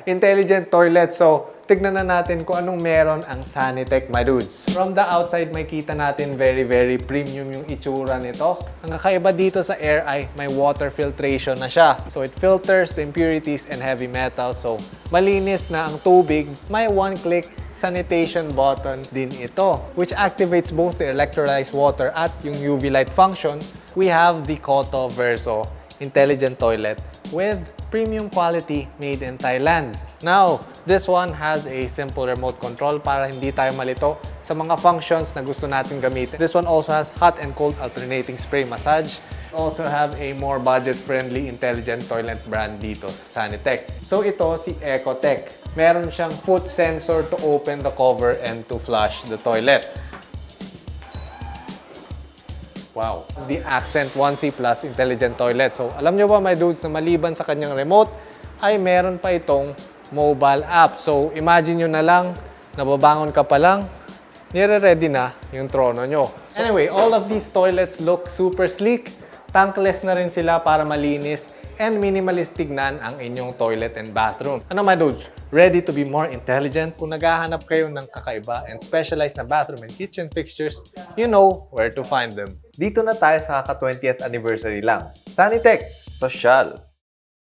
intelligent toilet. So, tignan na natin kung anong meron ang Sanitec, my dudes. From the outside, may kita natin very, very premium yung itsura nito. Ang kakaiba dito sa Air ay may water filtration na siya. So, it filters the impurities and heavy metals. So, malinis na ang tubig. May one-click sanitation button din ito, which activates both the electrolyzed water at yung UV light function. We have the Koto Verso intelligent toilet with premium quality made in Thailand. Now, this one has a simple remote control para hindi tayo malito sa mga functions na gusto natin gamitin. This one also has hot and cold alternating spray massage. Also have a more budget-friendly intelligent toilet brand dito sa Sanitec. So ito si Ecotech. Meron siyang foot sensor to open the cover and to flush the toilet. Wow. The Accent 1C Plus Intelligent Toilet. So alam nyo ba, my dudes, na maliban sa kanyang remote, ay meron pa itong mobile app. So imagine nyo na lang, nababangon ka pa lang, nire-ready na yung trono nyo. Anyway, all of these toilets look super sleek. Tankless na rin sila para malinis and minimalist tignan ang inyong toilet and bathroom. Ano my dudes? Ready to be more intelligent? Kung naghahanap kayo ng kakaiba and specialized na bathroom and kitchen fixtures, you know where to find them. Dito na tayo sa ka-20th anniversary lang. Sanitec, sosyal.